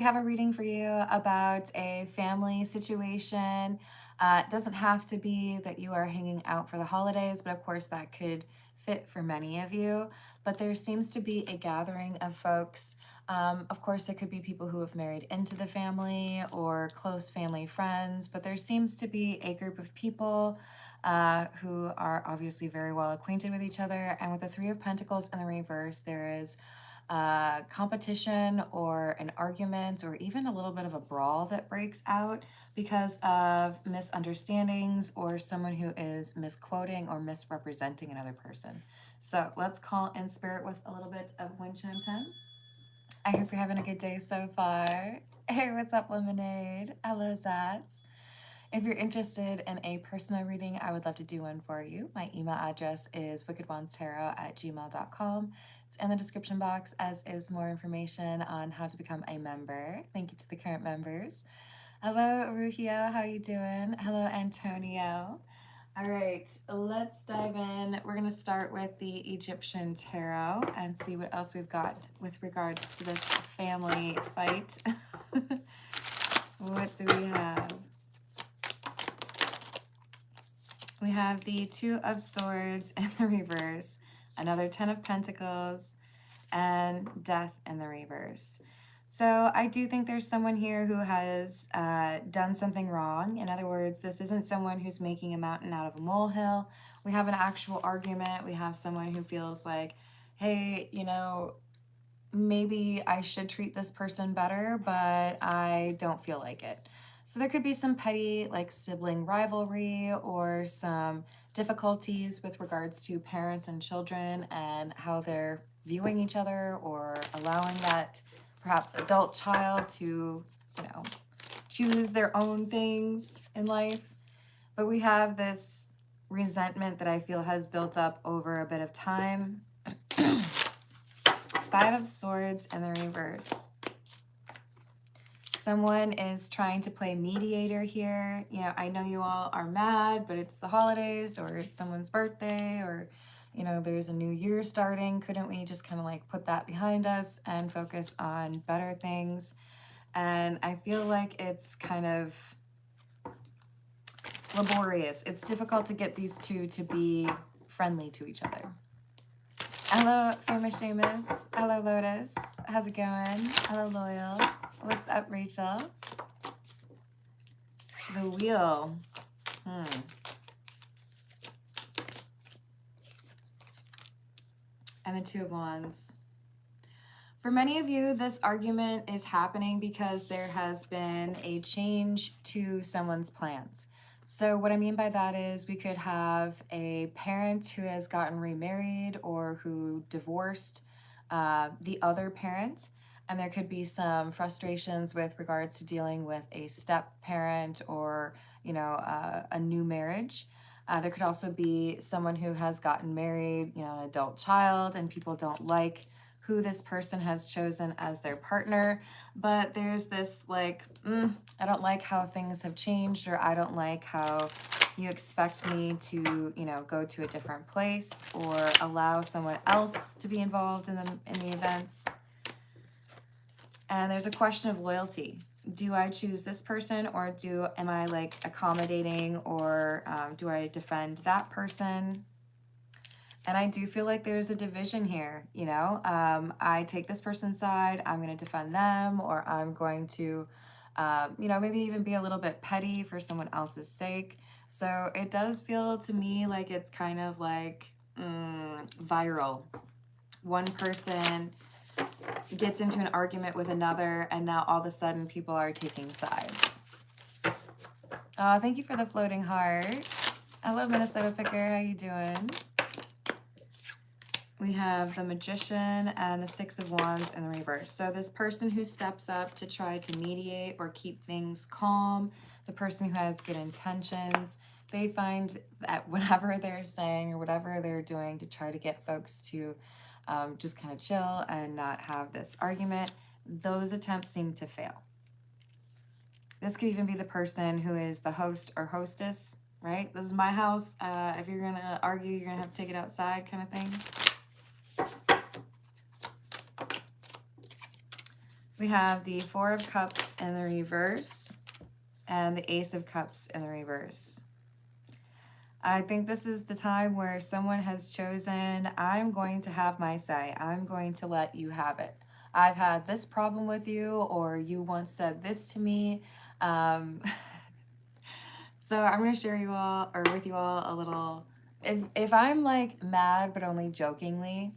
We have a reading for you about a family situation. It doesn't have to be that you are hanging out for the holidays, but of course that could fit for many of you. But there seems to be a gathering of folks. Of course, it could be people who have married into the family or close family friends, but there seems to be a group of people who are obviously very well acquainted with each other. And with the Three of Pentacles in the reverse, there is competition or an argument or even a little bit of a brawl that breaks out because of misunderstandings or someone who is misquoting or misrepresenting another person. So let's call in spirit with a little bit of wind chime 10. I hope you're having a good day so far. Hey, what's up, Lemonade? Hello, Zats. If you're interested in a personal reading, I would love to do one for you. My email address is wickedwandstarot@gmail.com. It's in the description box, as is more information on how to become a member. Thank you to the current members. Hello, Ruhio. How you doing? Hello, Antonio. All right, let's dive in. We're going to start with the Egyptian tarot and see what else we've got with regards to this family fight. What do we have? We have the Two of Swords in the reverse, another Ten of Pentacles, and Death in the reverse. So I do think there's someone here who has done something wrong. In other words, this isn't someone who's making a mountain out of a molehill. We have an actual argument. We have someone who feels like, hey, you know, maybe I should treat this person better, but I don't feel like it. So there could be some petty like sibling rivalry or some difficulties with regards to parents and children and how they're viewing each other or allowing that perhaps adult child to, choose their own things in life. But we have this resentment that I feel has built up over a bit of time. Five of Swords in the reverse. Someone is trying to play mediator here. I know you all are mad, but it's the holidays or it's someone's birthday or, there's a new year starting. Couldn't we just kind of like put that behind us and focus on better things? And I feel like it's kind of laborious. It's difficult to get these two to be friendly to each other. Hello, Famous Seamus. Hello, Lotus. How's it going? Hello, Loyal. What's up, Rachel? The Wheel. And the Two of Wands. For many of you, this argument is happening because there has been a change to someone's plans. So what I mean by that is we could have a parent who has gotten remarried or who divorced the other parent, and there could be some frustrations with regards to dealing with a step parent or, a new marriage. There could also be someone who has gotten married, an adult child, and people don't like who this person has chosen as their partner, but there's this like, I don't like how things have changed, or I don't like how you expect me to, go to a different place or allow someone else to be involved in the events. And there's a question of loyalty. Do I choose this person or am I like accommodating or do I defend that person? And I do feel like there's a division here, I take this person's side, I'm going to defend them, or I'm going to, maybe even be a little bit petty for someone else's sake. So it does feel to me like it's kind of like viral. One person gets into an argument with another, and now all of a sudden people are taking sides. Thank you for the floating heart. Hello, Minnesota Picker. How you doing? We have the Magician and the Six of Wands in the reverse. So this person who steps up to try to mediate or keep things calm, the person who has good intentions, they find that whatever they're saying or whatever they're doing to try to get folks to just kind of chill and not have this argument, those attempts seem to fail. This could even be the person who is the host or hostess, right? This is my house. If you're going to argue, you're going to have to take it outside kind of thing. We have the Four of Cups in the reverse and the Ace of Cups in the reverse. I think this is the time where someone has chosen, I'm going to have my say. I'm going to let you have it. I've had this problem with you, or you once said this to me. So I'm going to share you all, or with you all, a little. If I'm like mad, but only jokingly,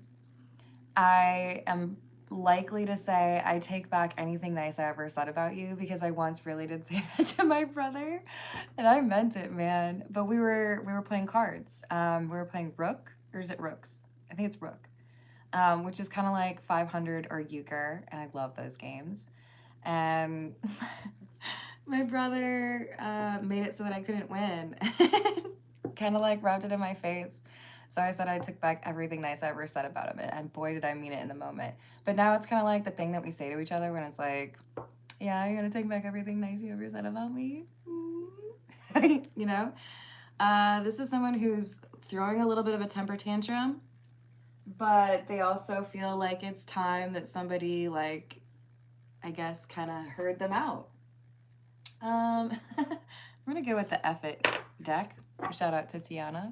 I am likely to say I take back anything nice I ever said about you, because I once really did say that to my brother, and I meant it, man. But we were playing cards. We were playing Rook, or is it Rooks? I think it's Rook, which is kind of like 500 or Euchre, and I love those games. And my brother made it so that I couldn't win. Kind of like rubbed it in my face. So I said I took back everything nice I ever said about him, and boy, did I mean it in the moment. But now it's kind of like the thing that we say to each other when it's like, yeah, you're going to take back everything nice you ever said about me. You know? This is someone who's throwing a little bit of a temper tantrum, but they also feel like it's time that somebody, like, I guess, kind of heard them out. I'm going to go with the F It deck. Shout out to Tiana.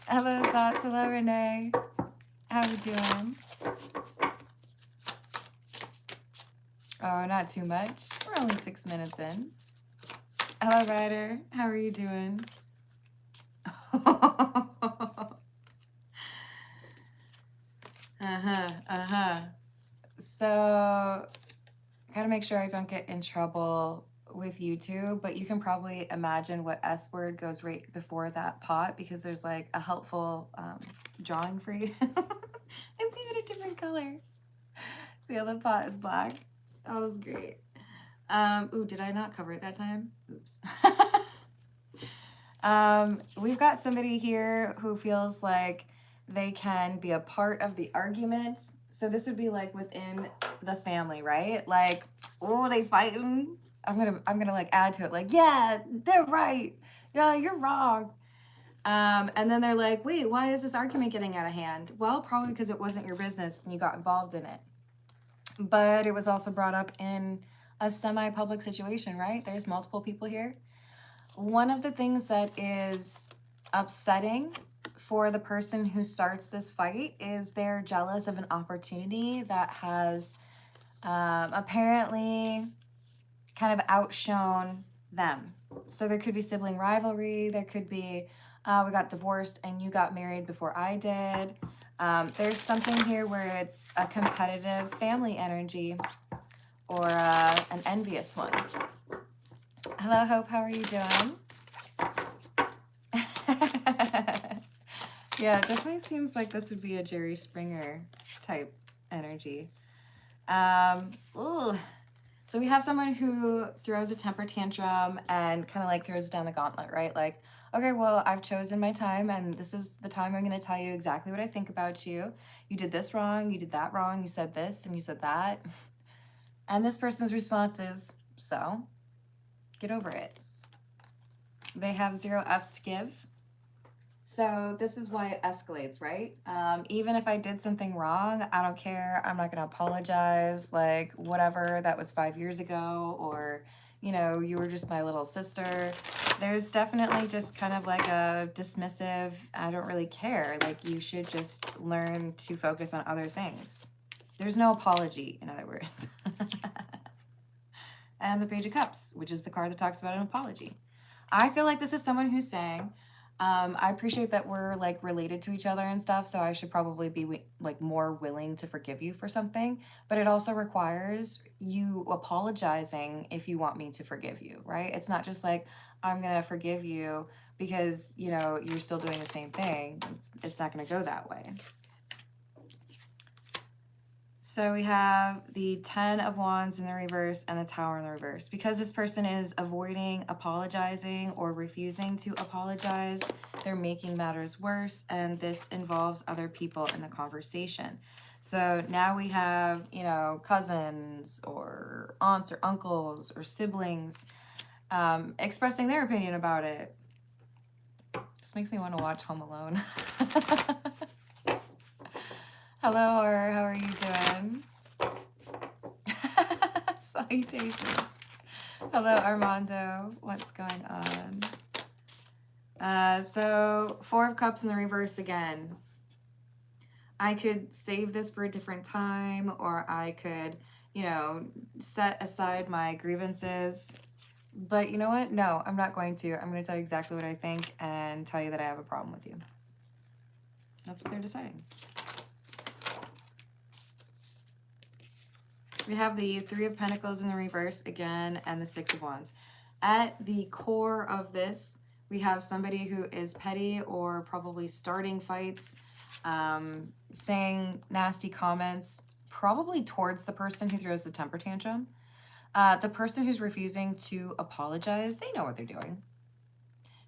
Hello, Zats. Hello, Renee. How you doing? Oh, not too much. We're only 6 minutes in. Hello, Ryder. How are you doing? So, gotta make sure I don't get in trouble with YouTube, but you can probably imagine what S word goes right before that pot, because there's like a helpful drawing for you. And see it a different color. See how the pot is black? Oh, that's great. Ooh, did I not cover it that time? Oops. We've got somebody here who feels like they can be a part of the argument. So this would be like within the family, right? Like, oh, they fighting. I'm gonna like add to it, like, yeah, they're right. Yeah, you're wrong. And then they're like, wait, why is this argument getting out of hand? Well, probably because it wasn't your business and you got involved in it. But it was also brought up in a semi-public situation, right? There's multiple people here. One of the things that is upsetting for the person who starts this fight is they're jealous of an opportunity that has apparently kind of outshone them. So there could be sibling rivalry. There could be, we got divorced and you got married before I did. There's something here where it's a competitive family energy, or an envious one. Hello, Hope. How are you doing? Yeah, it definitely seems like this would be a Jerry Springer type energy. Ooh. So we have someone who throws a temper tantrum and kind of like throws down the gauntlet, right? Like, okay, well, I've chosen my time, and this is the time I'm going to tell you exactly what I think about you. You did this wrong, you did that wrong, you said this, and you said that. And this person's response is, so, get over it. They have 0 Fs to give. So this is why it escalates, right? Even if I did something wrong, I don't care. I'm not going to apologize. Like, whatever, that was 5 years ago, or, you know, you were just my little sister. There's definitely just kind of like a dismissive, I don't really care. Like, you should just learn to focus on other things. There's no apology, in other words. And the Page of Cups, which is the card that talks about an apology. I feel like this is someone who's saying, I appreciate that we're like related to each other and stuff, so I should probably be like more willing to forgive you for something, but it also requires you apologizing if you want me to forgive you, right? It's not just like, I'm gonna forgive you because, you know, you're still doing the same thing. It's not gonna go that way. So we have the 10 of Wands in the reverse and the Tower in the reverse. Because this person is avoiding apologizing or refusing to apologize, they're making matters worse, and this involves other people in the conversation. So now we have, you know, cousins or aunts or uncles or siblings expressing their opinion about it. This makes me want to watch Home Alone. Hello, or how are you doing? Salutations. Hello, Armando. What's going on? So, Four of Cups in the reverse again. I could save this for a different time, or I could, you know, set aside my grievances. But you know what? No, I'm not going to. I'm going to tell you exactly what I think and tell you that I have a problem with you. That's what they're deciding. We have the Three of Pentacles in the reverse again and the Six of Wands. At the core of this, we have somebody who is petty or probably starting fights, saying nasty comments, probably towards the person who throws the temper tantrum. The person who's refusing to apologize, they know what they're doing.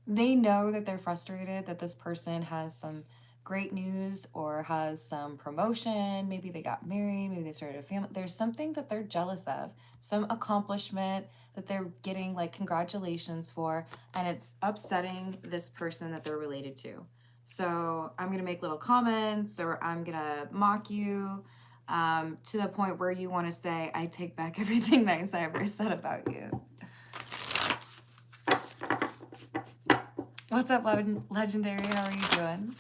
They know that they're frustrated, that this person has some great news or has some promotion. Maybe they got married, maybe they started a family. There's something that they're jealous of, some accomplishment that they're getting like congratulations for, and it's upsetting this person that they're related to. So I'm gonna make little comments, or I'm gonna mock you, to the point where you want to say, I take back everything nice I ever said about you. What's up, Legendary? How are you doing?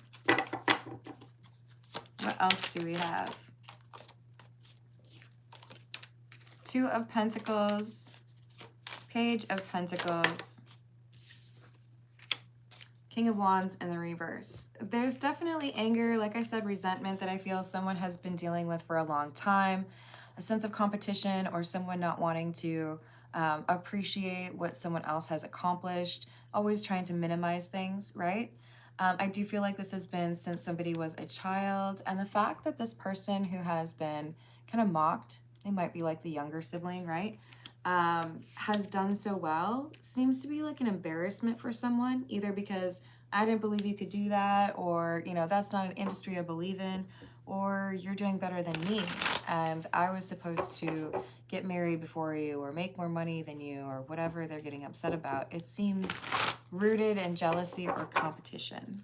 What else do we have? Two of Pentacles, Page of Pentacles, King of Wands in the reverse. There's definitely anger, like I said, resentment that I feel someone has been dealing with for a long time, a sense of competition, or someone not wanting to appreciate what someone else has accomplished, always trying to minimize things, right? I do feel like this has been since somebody was a child, and the fact that this person who has been kind of mocked, they might be like the younger sibling, right? Has done so well seems to be like an embarrassment for someone, either because I didn't believe you could do that, or, you know, that's not an industry I believe in, or you're doing better than me and I was supposed to get married before you or make more money than you, or whatever they're getting upset about. It seems rooted in jealousy or competition.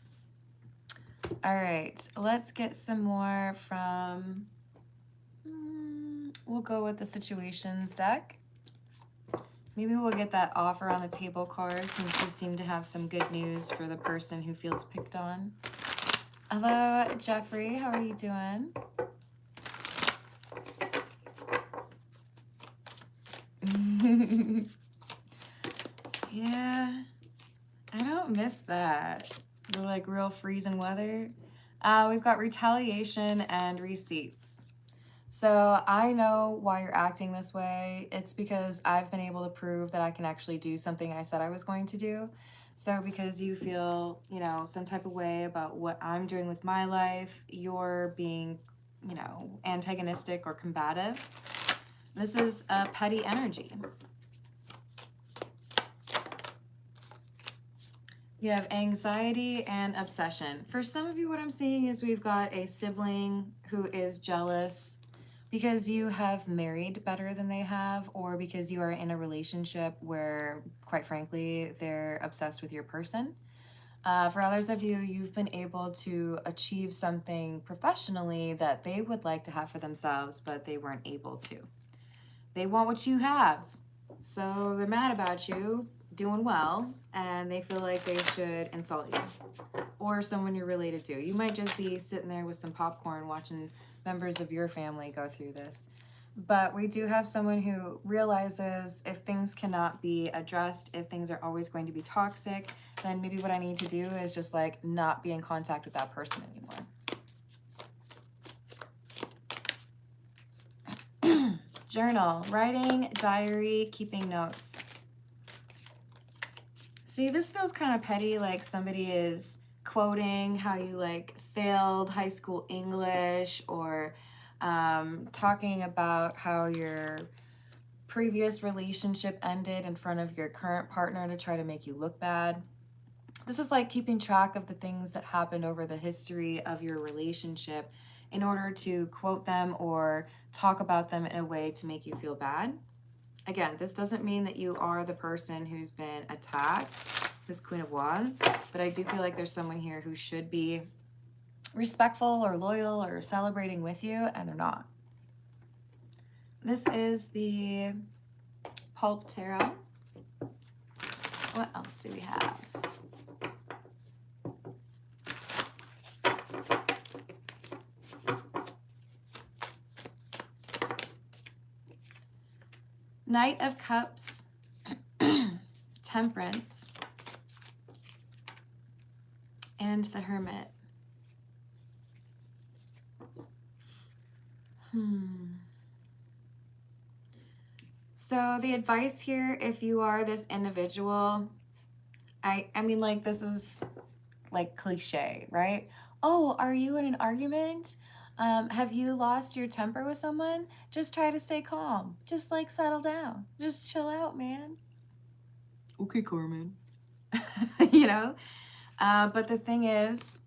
All right, let's get some more from, we'll go with the situations deck. Maybe we'll get that offer on the table card, since we seem to have some good news for the person who feels picked on. Hello, Jeffrey. How are you doing? Yeah, I don't miss that. The like real freezing weather. We've got retaliation and receipts. So I know why you're acting this way. It's because I've been able to prove that I can actually do something I said I was going to do. So because you feel, you know, some type of way about what I'm doing with my life, you're being, you know, antagonistic or combative. This is a petty energy. You have anxiety and obsession. For some of you, what I'm seeing is we've got a sibling who is jealous because you have married better than they have, or because you are in a relationship where, quite frankly, they're obsessed with your person. For others of you, you've been able to achieve something professionally that they would like to have for themselves, but they weren't able to. They want what you have, so they're mad about you doing well, and they feel like they should insult you or someone you're related to. You might just be sitting there with some popcorn watching members of your family go through this. But we do have someone who realizes if things cannot be addressed, if things are always going to be toxic, then maybe what I need to do is just like not be in contact with that person anymore. Journal, writing, diary, keeping notes. See, this feels kind of petty, like somebody is quoting how you like failed high school English, or talking about how your previous relationship ended in front of your current partner to try to make you look bad. This is like keeping track of the things that happened over the history of your relationship in order to quote them or talk about them in a way to make you feel bad. Again, this doesn't mean that you are the person who's been attacked, this Queen of Wands, but I do feel like there's someone here who should be respectful or loyal or celebrating with you, and they're not. This is the Pulp Tarot. What else do we have? Knight of Cups, Temperance, and the Hermit. So the advice here, if you are this individual, I mean, like, this is like cliche, right? Oh, are you in an argument? Have you lost your temper with someone? Just try to stay calm. Just like settle down. Just chill out, man. Okay, Carmen. You know? But the thing is,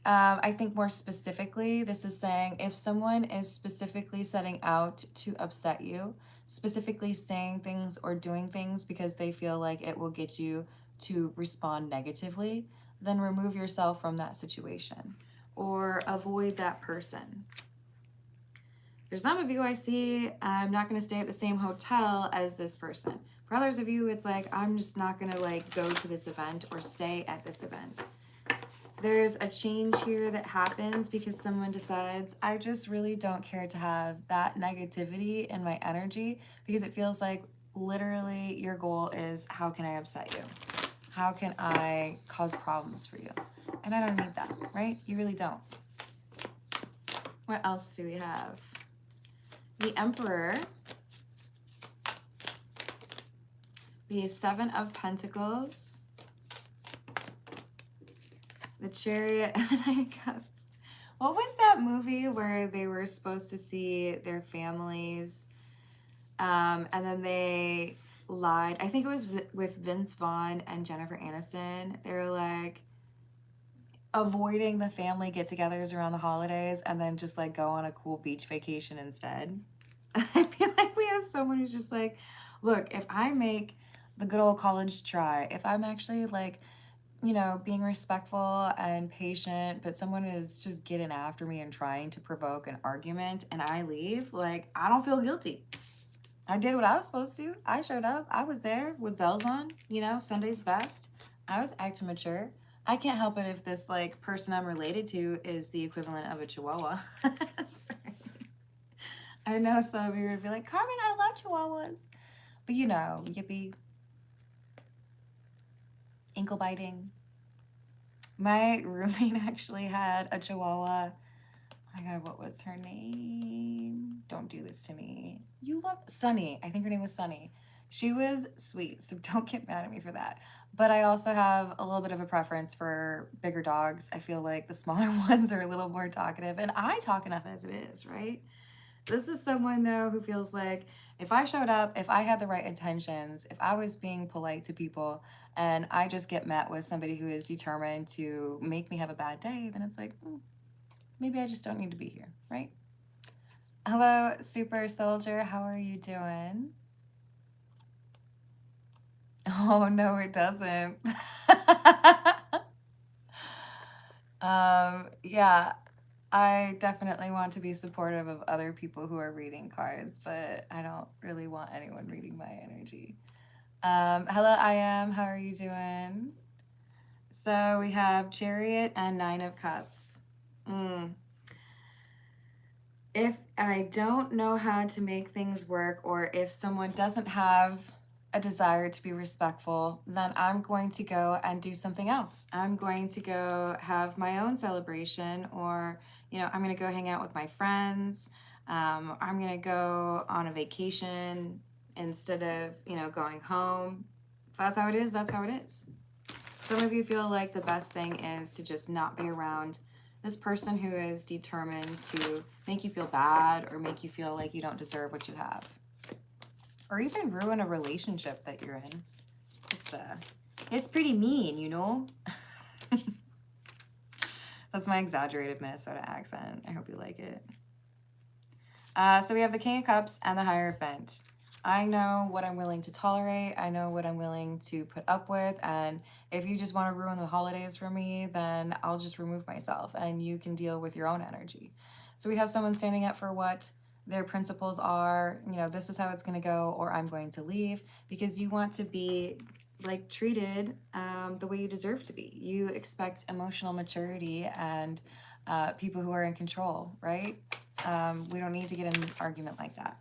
I think more specifically, this is saying if someone is specifically setting out to upset you, specifically saying things or doing things because they feel like it will get you to respond negatively, then remove yourself from that situation or avoid that person. For some of you, I see I'm not going to stay at the same hotel as this person. For others of you, it's like I'm just not going to like go to this event or stay at this event. There's a change here that happens because someone decides, I just really don't care to have that negativity in my energy because it feels like literally your goal is, how can I upset you? How can I cause problems for you? And I don't need that, right? You really don't. What else do we have? The Emperor, the Seven of Pentacles, the Chariot, and the Nine of Cups. What was that movie where they were supposed to see their families and then they lied? I think it was with Vince Vaughn and Jennifer Aniston. They were like avoiding the family get-togethers around the holidays and then just like go on a cool beach vacation instead. I feel like we have someone who's just like, look, if I make the good old college try, if I'm actually like, you know, being respectful and patient, but someone is just getting after me and trying to provoke an argument and I leave, like, I don't feel guilty. I did what I was supposed to. I showed up. I was there with bells on, you know, Sunday's best. I was acting mature. I can't help it if this, like, person I'm related to is the equivalent of a chihuahua. I know some of you are going to be like, Carmen, I love chihuahuas. But, you know, yippee. Ankle biting. My roommate actually had a chihuahua. Oh my God, what was her name? Don't do this to me. You love Sunny. I think her name was Sunny. She was sweet, so don't get mad at me for that. But I also have a little bit of a preference for bigger dogs. I feel like the smaller ones are a little more talkative, and I talk enough as it is, right? This is someone, though, who feels like if I showed up, if I had the right intentions, if I was being polite to people, and I just get met with somebody who is determined to make me have a bad day, then it's like, maybe I just don't need to be here, right? Hello, Super Soldier. How are you doing? Oh, no, it doesn't. Yeah, I definitely want to be supportive of other people who are reading cards, but I don't really want anyone reading my energy. Hello, I am. How are you doing? So we have Chariot and Nine of Cups. If I don't know how to make things work, or if someone doesn't have a desire to be respectful, then I'm going to go and do something else. I'm going to go have my own celebration, or, you know, I'm going to go hang out with my friends. I'm going to go on a vacation instead of, you know, going home. If that's how it is, that's how it is. Some of you feel like the best thing is to just not be around this person who is determined to make you feel bad or make you feel like you don't deserve what you have. Or even ruin a relationship that you're in. It's pretty mean, you know? That's my exaggerated Minnesota accent. I hope you like it. So we have the King of Cups and the Hierophant. I know what I'm willing to tolerate. I know what I'm willing to put up with. And if you just want to ruin the holidays for me, then I'll just remove myself and you can deal with your own energy. So we have someone standing up for what their principles are, you know, this is how it's going to go, or I'm going to leave, because you want to be like treated the way you deserve to be. You expect emotional maturity and people who are in control, right? We don't need to get in an argument like that.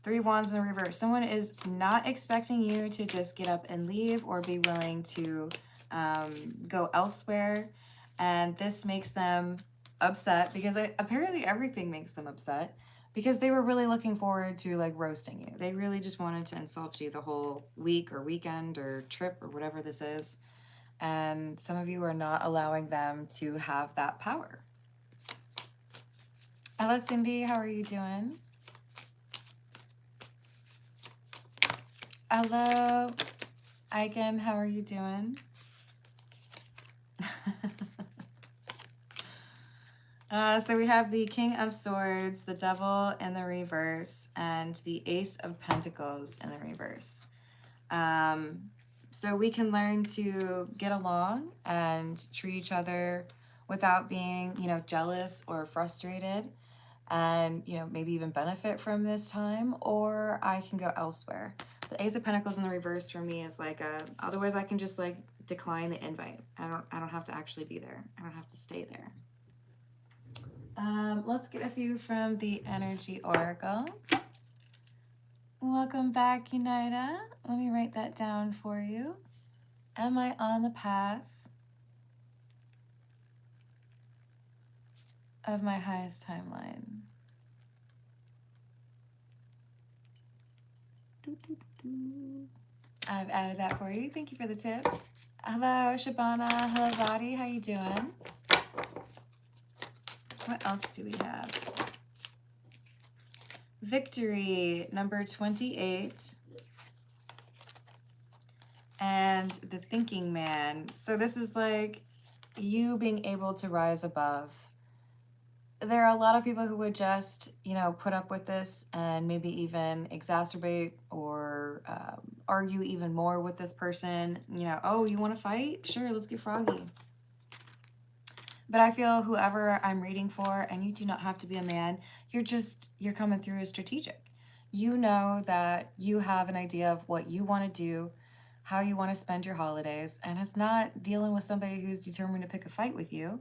Three Wands in the reverse. Someone is not expecting you to just get up and leave or be willing to go elsewhere. And this makes them upset because apparently everything makes them upset because they were really looking forward to like roasting you. They really just wanted to insult you the whole week or weekend or trip or whatever this is. And some of you are not allowing them to have that power. Hello, Cindy. How are you doing? Hello, Aiken. How are you doing? So we have the King of Swords, the Devil in the reverse, and the Ace of Pentacles in the reverse. So we can learn to get along and treat each other without being, you know, jealous or frustrated, and, you know, maybe even benefit from this time, or I can go elsewhere. The Ace of Pentacles in the reverse for me is like otherwise I can just like decline the invite. I don't have to actually be there. I don't have to stay there. Let's get a few from the Energy Oracle. Welcome back, Unida. Let me write that down for you. Am I on the path of my highest timeline? I've added that for you. Thank you for the tip. Hello, Shabana. Hello, Vadi. How you doing? What else do we have? Victory, number 28. And the Thinking Man. So this is like you being able to rise above. There are a lot of people who would just, you know, put up with this and maybe even exacerbate or argue even more with this person. You know, oh, you want to fight? Sure, let's get froggy. But I feel whoever I'm reading for, and you do not have to be a man, you're coming through as strategic. You know that you have an idea of what you want to do, how you want to spend your holidays, and it's not dealing with somebody who's determined to pick a fight with you.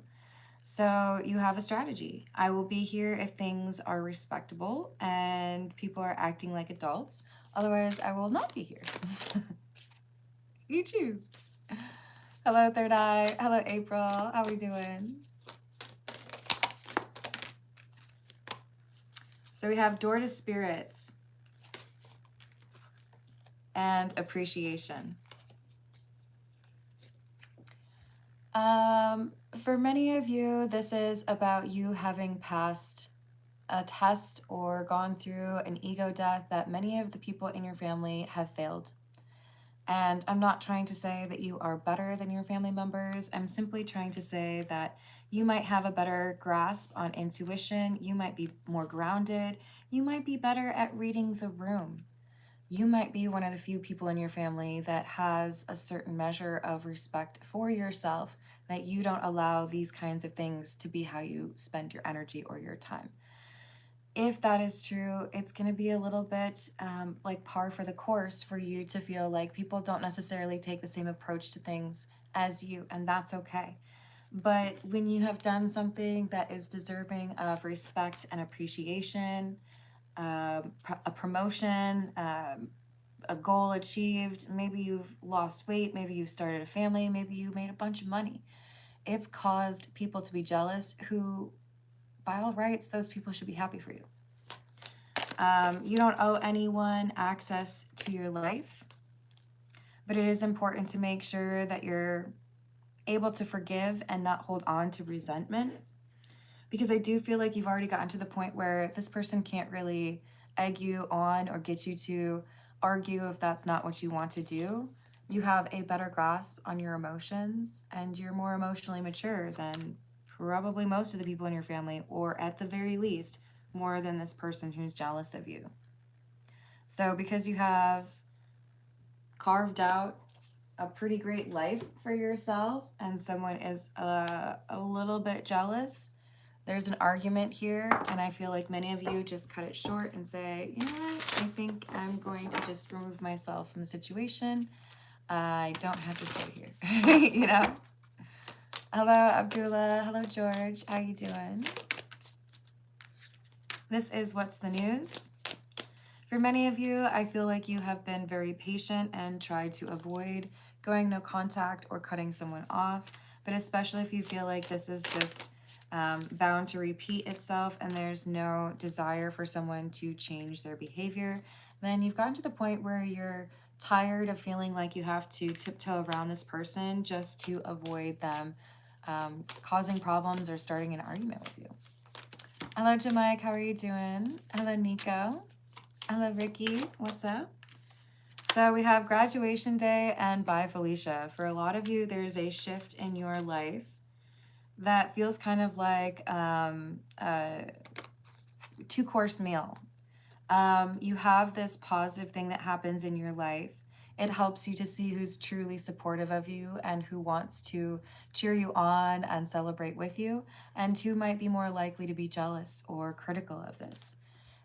So you have a strategy. I will be here if things are respectable and people are acting like adults. Otherwise, I will not be here. You choose. Hello, Third Eye. Hello, April. How we doing? So we have Door to Spirits and Appreciation. For many of you, this is about you having passed a test or gone through an ego death that many of the people in your family have failed. And I'm not trying to say that you are better than your family members. I'm simply trying to say that you might have a better grasp on intuition. You might be more grounded. You might be better at reading the room. You might be one of the few people in your family that has a certain measure of respect for yourself, that you don't allow these kinds of things to be how you spend your energy or your time. If that is true, it's going to be a little bit like par for the course for you to feel like people don't necessarily take the same approach to things as you, and that's okay. But when you have done something that is deserving of respect and appreciation, a promotion, a goal achieved, maybe you've lost weight, maybe you've started a family, maybe you made a bunch of money, it's caused people to be jealous who, by all rights, those people should be happy for you. You don't owe anyone access to your life, but it is important to make sure that you're able to forgive and not hold on to resentment, because I do feel like you've already gotten to the point where this person can't really egg you on or get you to argue if that's not what you want to do. You have a better grasp on your emotions, and you're more emotionally mature than probably most of the people in your family, or at the very least, more than this person who's jealous of you. So because you have carved out a pretty great life for yourself and someone is a little bit jealous, There's an argument here, and I feel like many of you just cut it short and say, you know what, I think I'm going to just remove myself from the situation. I don't have to stay here, you know? Hello, Abdullah. Hello, George. How you doing? This is What's the News. For many of you, I feel like you have been very patient and tried to avoid going no contact or cutting someone off, but especially if you feel like this is just bound to repeat itself and there's no desire for someone to change their behavior, then you've gotten to the point where you're tired of feeling like you have to tiptoe around this person just to avoid them causing problems or starting an argument with you. Hello, Jamaica. How are you doing? Hello, Nico. Hello, Ricky. What's up? So we have graduation day and bye, Felicia. For a lot of you, there's a shift in your life that feels kind of like a two-course meal. You have this positive thing that happens in your life. It helps you to see who's truly supportive of you and who wants to cheer you on and celebrate with you, and who might be more likely to be jealous or critical of this.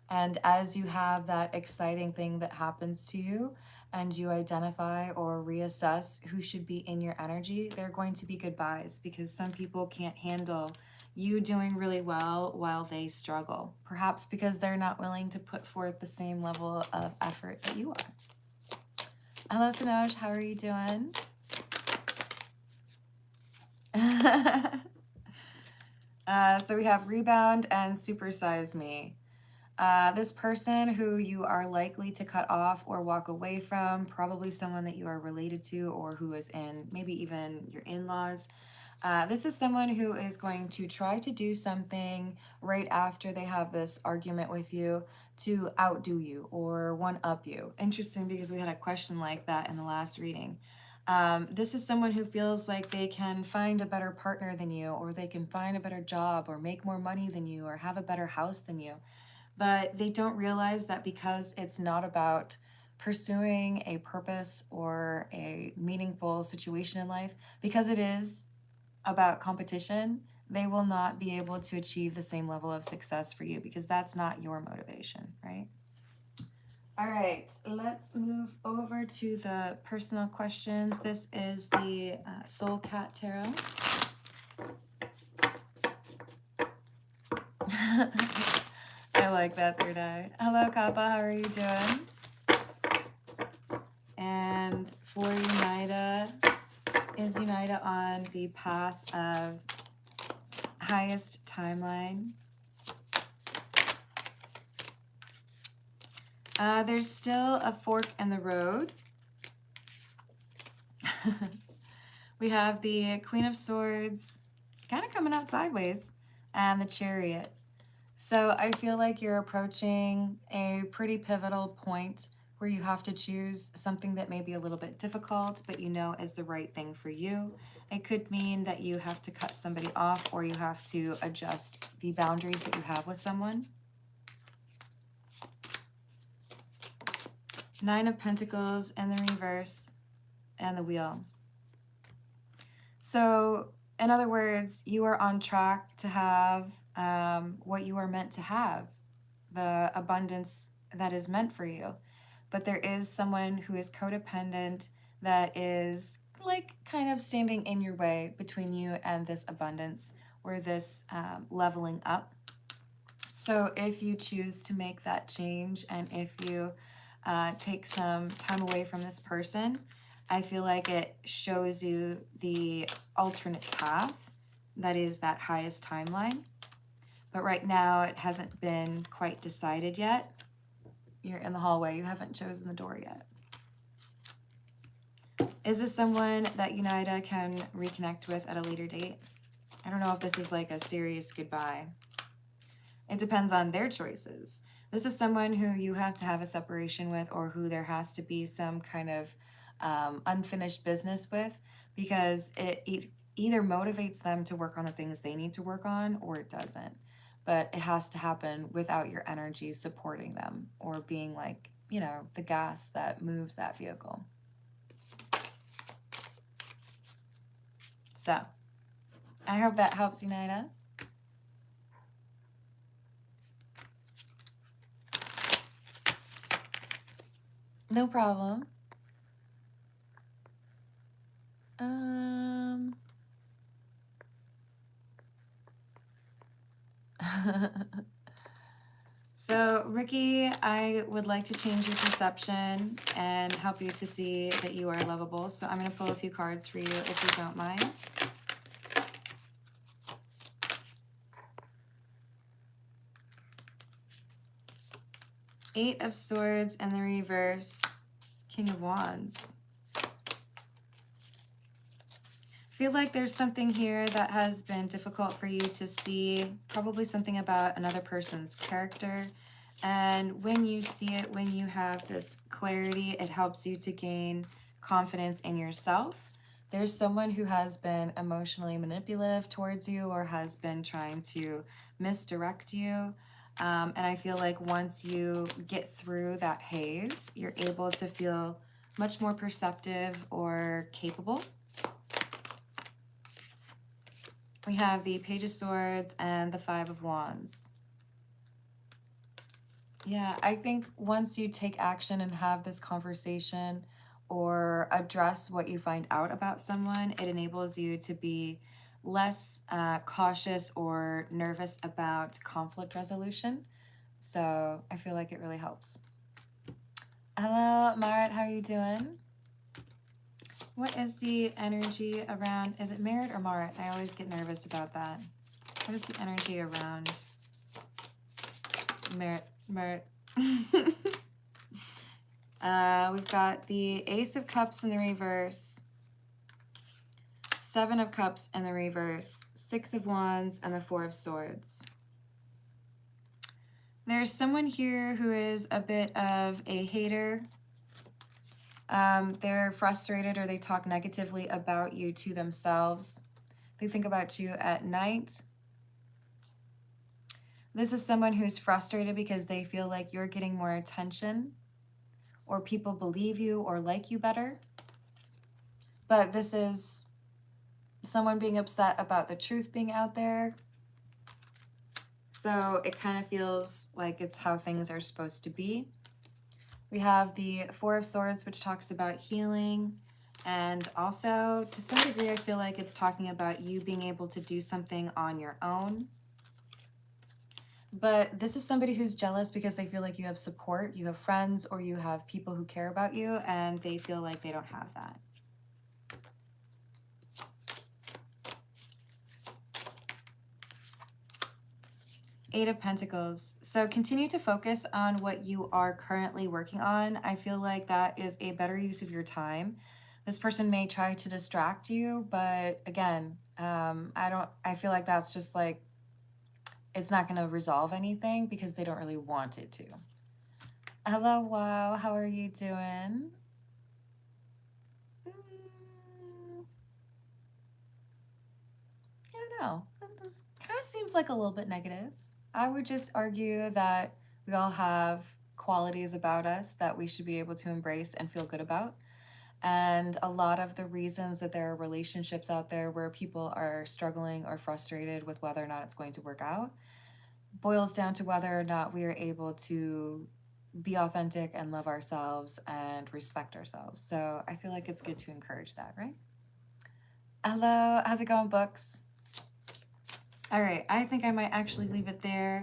And as you have that exciting thing that happens to you and you identify or reassess who should be in your energy, they're going to be goodbyes, because some people can't handle you doing really well while they struggle. Perhaps because they're not willing to put forth the same level of effort that you are. Hello, Sinoj. How are you doing? So we have rebound and supersize me. This person who you are likely to cut off or walk away from, probably someone that you are related to or who is in maybe even your in-laws. This is someone who is going to try to do something right after they have this argument with you to outdo you or one-up you. Interesting, because we had a question like that in the last reading. This is someone who feels like they can find a better partner than you, or they can find a better job, or make more money than you, or have a better house than you. But they don't realize that because it's not about pursuing a purpose or a meaningful situation in life, because it is about competition, they will not be able to achieve the same level of success for you, because that's not your motivation, right? All right, let's move over to the personal questions. This is the Soul Cat Tarot. I like that, third eye. Hello, Kappa. How are you doing? And for Unida, is Unida on the path of highest timeline? There's still a fork in the road. We have the Queen of Swords kind of coming out sideways and the Chariot. So I feel like you're approaching a pretty pivotal point where you have to choose something that may be a little bit difficult, but you know is the right thing for you. It could mean that you have to cut somebody off, or you have to adjust the boundaries that you have with someone. Nine of Pentacles and the reverse and the Wheel. So in other words, you are on track to have what you are meant to have, the abundance that is meant for you. But there is someone who is codependent that is like kind of standing in your way between you and this abundance, or this leveling up. So if you choose to make that change, and if you take some time away from this person, I feel like it shows you the alternate path that is that highest timeline. But right now it hasn't been quite decided yet. You're in the hallway. You haven't chosen the door yet. Is this someone that Unida can reconnect with at a later date? I don't know if this is like a serious goodbye. It depends on their choices. This is someone who you have to have a separation with, or who there has to be some kind of unfinished business with, because it either motivates them to work on the things they need to work on, or it doesn't. But it has to happen without your energy supporting them, or being like, you know, the gas that moves that vehicle. So I hope that helps, Unida. No problem. So, Ricky, I would like to change your perception and help you to see that you are lovable. So I'm going to pull a few cards for you if you don't mind. Eight of Swords in the reverse, King of Wands. I feel like there's something here that has been difficult for you to see, probably something about another person's character. And when you see it, when you have this clarity, it helps you to gain confidence in yourself. There's someone who has been emotionally manipulative towards you or has been trying to misdirect you. And I feel like once you get through that haze, you're able to feel much more perceptive or capable. We have the Page of Swords and the Five of Wands. Yeah, I think once you take action and have this conversation or address what you find out about someone, it enables you to be less cautious or nervous about conflict resolution. So I feel like it really helps. Hello, Marit, how are you doing? What is the energy around, is it Merit or Marit? I always get nervous about that. What is the energy around Merit? We've got the Ace of Cups in the reverse, Seven of Cups in the reverse, Six of Wands, and the Four of Swords. There's someone here who is a bit of a hater. They're frustrated or they talk negatively about you to themselves. They think about you at night. This is someone who's frustrated because they feel like you're getting more attention or people believe you or like you better. But this is someone being upset about the truth being out there. So it kind of feels like it's how things are supposed to be. We have the Four of Swords, which talks about healing. And also, to some degree, I feel like it's talking about you being able to do something on your own. But this is somebody who's jealous because they feel like you have support, you have friends, or you have people who care about you, and they feel like they don't have that. Eight of Pentacles. So continue to focus on what you are currently working on. I feel like that is a better use of your time. This person may try to distract you, but again, I feel like that's just like, it's not going to resolve anything because they don't really want it to. Hello, wow, how are you doing? I don't know. This kind of seems like a little bit negative. I would just argue that we all have qualities about us that we should be able to embrace and feel good about. And a lot of the reasons that there are relationships out there where people are struggling or frustrated with whether or not it's going to work out boils down to whether or not we are able to be authentic and love ourselves and respect ourselves. So I feel like it's good to encourage that, right? Hello, how's it going, books? All right, I think I might actually leave it there.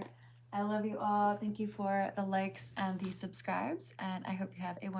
I love you all. Thank you for the likes and the subscribes, and I hope you have a wonderful